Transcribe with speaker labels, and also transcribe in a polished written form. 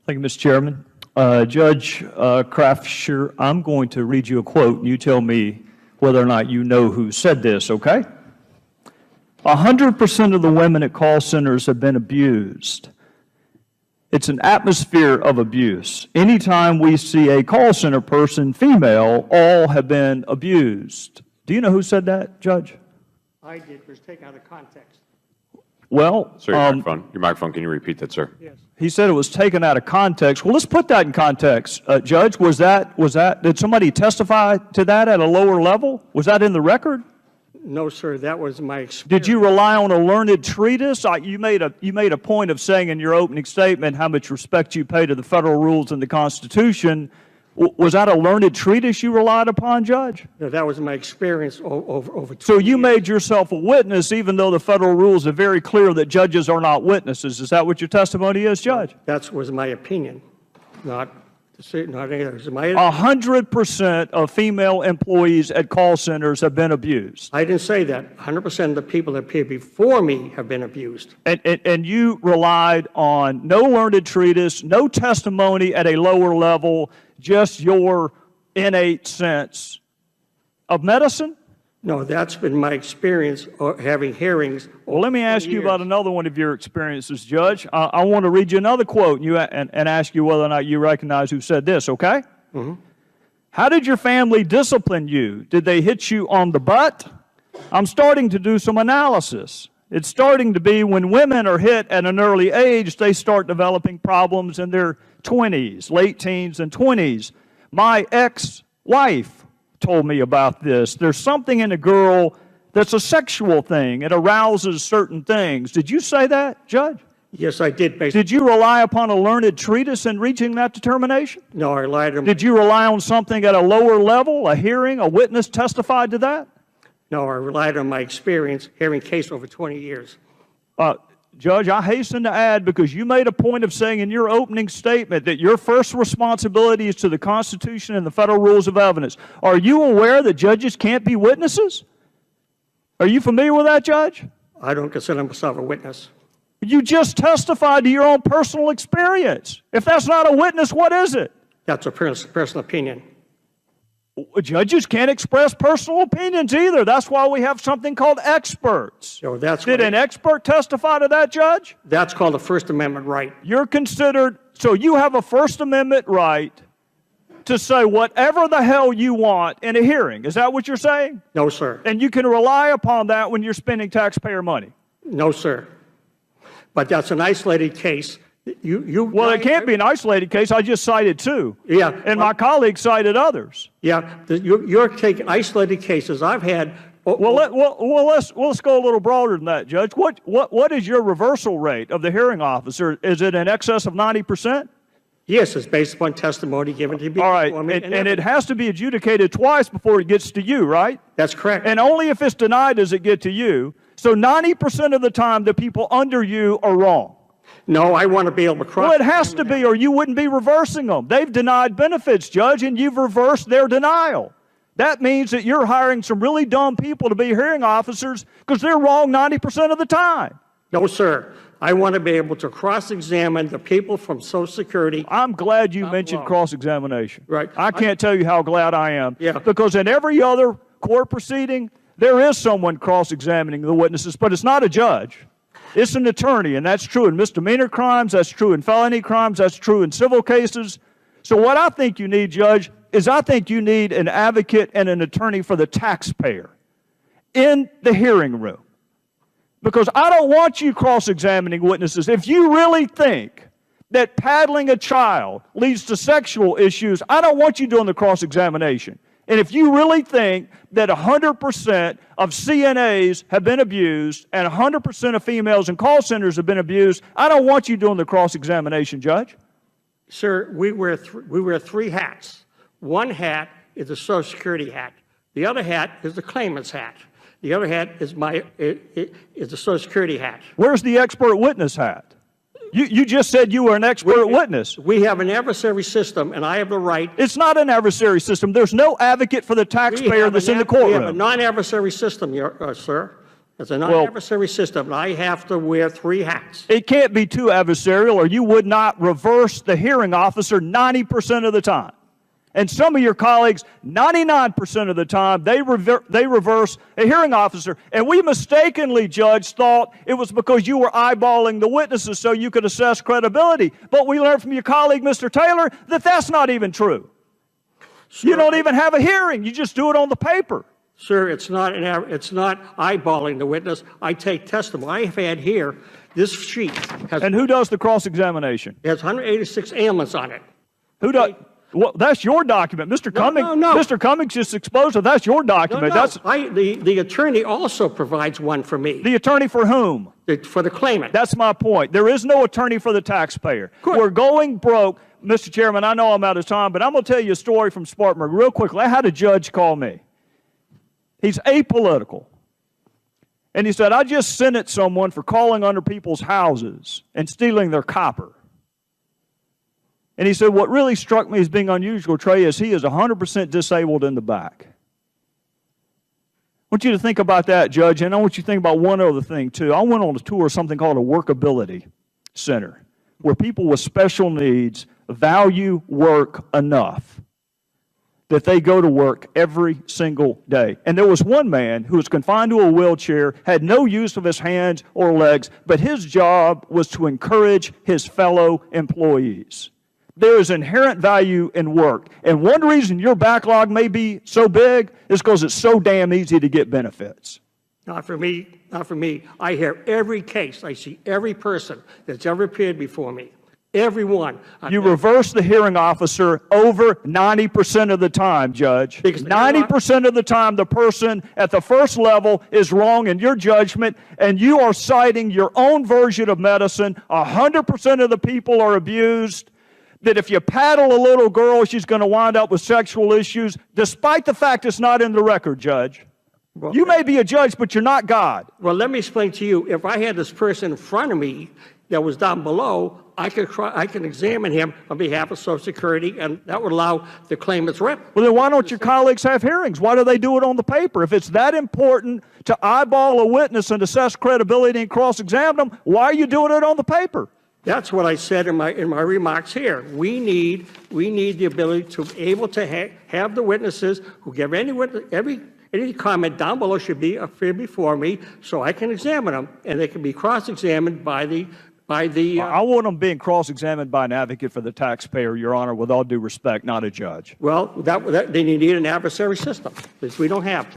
Speaker 1: Thank you, Mr. Chairman. Judge Craftsher, I'm going to read you a quote, and you tell me whether or not you know who said this, okay? 100% of the women at call centers have been abused. It's an atmosphere of abuse. Anytime we see a call center person, female, all have been abused. Do you know who said that, Judge?
Speaker 2: I did. It was taken out of context.
Speaker 1: Well,
Speaker 3: sir, your microphone, can you repeat that, sir?
Speaker 2: Yes.
Speaker 1: He said it was taken out of context. Well, let's put that in context. Judge, did somebody testify to that at a lower level? Was that in the record?
Speaker 2: No, sir, that was my experience.
Speaker 1: Did you rely on a learned treatise? You made a point of saying in your opening statement how much respect you pay to the federal rules and the Constitution. Was that a learned treatise you relied upon, Judge?
Speaker 2: No, that was my experience over 20 years.
Speaker 1: So you made yourself a witness even though the federal rules are very clear that judges are not witnesses. Is that what your testimony is, Judge?
Speaker 2: That was my opinion, not others.
Speaker 1: 100% of female employees at call centers have been abused.
Speaker 2: I didn't say that. 100% of the people that appeared before me have been abused.
Speaker 1: And you relied on no learned treatise, no testimony at a lower level, just your innate sense of medicine?
Speaker 2: No, that's been my experience having hearings.
Speaker 1: Well, let me ask you about another one of your experiences, Judge. I want to read you another quote and ask you whether or not you recognize who said this, okay?
Speaker 2: Mm-hmm.
Speaker 1: How did your family discipline you? Did they hit you on the butt? I'm starting to do some analysis. It's starting to be when women are hit at an early age, they start developing problems in their 20s, late teens and 20s. My ex-wife told me about this. There's something in a girl that's a sexual thing. It arouses certain things. Did you say that, Judge?
Speaker 2: Yes, I did.
Speaker 1: Did you rely upon a learned treatise in reaching that determination?
Speaker 2: No, I relied on...
Speaker 1: Did you rely on something at a lower level, a hearing, a witness testified to that?
Speaker 2: No, I relied on my experience hearing case over 20 years.
Speaker 1: Judge, I hasten to add, because you made a point of saying in your opening statement that your first responsibility is to the Constitution and the federal rules of evidence. Are you aware that judges can't be witnesses? Are you familiar with that, Judge?
Speaker 2: I don't consider myself a witness.
Speaker 1: You just testified to your own personal experience. If that's not a witness, what is it?
Speaker 2: That's a personal opinion.
Speaker 1: Judges can't express personal opinions either. That's why we have something called experts.
Speaker 2: So that's
Speaker 1: Did an expert testify to that, Judge?
Speaker 2: That's called a First Amendment right.
Speaker 1: You're considered, so you have a First Amendment right to say whatever the hell you want in a hearing. It what you're saying?
Speaker 2: No, sir.
Speaker 1: And you can rely upon that when you're spending taxpayer money?
Speaker 2: No, sir. But that's an isolated case.
Speaker 1: Well, it can't be an isolated case. I just cited two.
Speaker 2: Yeah.
Speaker 1: And my colleague cited others.
Speaker 2: Yeah. You're taking isolated cases. I've had...
Speaker 1: let's go a little broader than that, Judge. What is your reversal rate of the hearing officer? Is it in excess of 90%?
Speaker 2: Yes, it's based upon testimony given to me.
Speaker 1: All right, and it has to be adjudicated twice before it gets to you, right?
Speaker 2: That's correct.
Speaker 1: And only if it's denied does it get to you. So 90% of the time, the people under you are wrong.
Speaker 2: No, I want to be able to cross.
Speaker 1: Well, it has to be, or you wouldn't be reversing them. They've denied benefits, Judge, and you've reversed their denial. That means that you're hiring some really dumb people to be hearing officers because they're wrong 90% of the time.
Speaker 2: No, sir. I want to be able to cross-examine the people from Social Security.
Speaker 1: I'm glad you mentioned cross-examination.
Speaker 2: Right.
Speaker 1: I can't tell you how glad I am.
Speaker 2: Yeah.
Speaker 1: Because in every other court proceeding, there is someone cross-examining the witnesses, but it's not a judge. It's an attorney, and that's true in misdemeanor crimes, that's true in felony crimes, that's true in civil cases. So what I think you need, Judge, is I think you need an advocate and an attorney for the taxpayer in the hearing room. Because I don't want you cross-examining witnesses. If you really think that paddling a child leads to sexual issues, I don't want you doing the cross-examination. And if you really think that 100% of CNAs have been abused and 100% of females in call centers have been abused, I don't want you doing the cross-examination, Judge.
Speaker 2: Sir, we wear three hats. One hat is the Social Security hat. The other hat is the claimant's hat. The other hat is the Social Security hat.
Speaker 1: Where's the expert witness hat? You just said you were an expert witness.
Speaker 2: We have an adversary system, and I have the right.
Speaker 1: It's not an adversary system. There's no advocate for the taxpayer that's in the courtroom.
Speaker 2: We have a non-adversary system, sir. It's a non-adversary system, and I have to wear 3 hats.
Speaker 1: It can't be too adversarial, or you would not reverse the hearing officer 90% of the time. And some of your colleagues, 99% of the time, they reverse a hearing officer. And we mistakenly, Judge, thought it was because you were eyeballing the witnesses so you could assess credibility. But we learned from your colleague, Mr. Taylor, that that's not even true.
Speaker 2: Sir,
Speaker 1: you don't even have a hearing. You just do it on the paper.
Speaker 2: Sir, it's not eyeballing the witness. I take testimony. I have had here, this sheet has...
Speaker 1: And who does the cross-examination?
Speaker 2: It has 186 ailments on it.
Speaker 1: Who does... Well, that's your document. Mr. Cummings,
Speaker 2: No.
Speaker 1: Mr. Cummings just exposed it. That's your document.
Speaker 2: No.
Speaker 1: That's
Speaker 2: the attorney also provides one for me.
Speaker 1: the attorney for whom?
Speaker 2: For the claimant.
Speaker 1: That's my point. There is no attorney for the taxpayer.
Speaker 2: Good.
Speaker 1: We're going broke. Mr. Chairman, I know I'm out of time, but I'm going to tell you a story from Spartanburg real quickly. I had a judge call me. He's apolitical. And he said, I just sentenced someone for calling under people's houses and stealing their copper. And he said, what really struck me as being unusual, Trey, is he is 100% disabled in the back. I want you to think about that, Judge, and I want you to think about one other thing, too. I went on a tour of something called a workability center, where people with special needs value work enough that they go to work every single day. And there was one man who was confined to a wheelchair, had no use of his hands or legs, but his job was to encourage his fellow employees. There is inherent value in work. And one reason your backlog may be so big is because it's so damn easy to get benefits.
Speaker 2: Not for me. Not for me. I hear every case. I see every person that's ever appeared before me. Everyone.
Speaker 1: You reverse the hearing officer over 90% of the time, Judge. 90% of the time, the person at the first level is wrong in your judgment, and you are citing your own version of medicine. 100% of the people are abused. That if you paddle a little girl, she's going to wind up with sexual issues, despite the fact it's not in the record, Judge.
Speaker 2: Well,
Speaker 1: you may be a judge, but you're not God.
Speaker 2: Well, let me explain to you. If I had this person in front of me that was down below, I can examine him on behalf of Social Security, and that would allow the claimant's rep.
Speaker 1: Well, then why don't your colleagues have hearings? Why do they do it on the paper? If it's that important to eyeball a witness and assess credibility and cross-examine them, why are you doing it on the paper?
Speaker 2: That's what I said in my remarks here. We need the ability to be able to have the witnesses who give any comment down below should be appear before me, so I can examine them, and they can be cross-examined by the.
Speaker 1: I want them being cross-examined by an advocate for the taxpayer, Your Honor, with all due respect, not a judge.
Speaker 2: Well, they need an adversary system, which we don't have.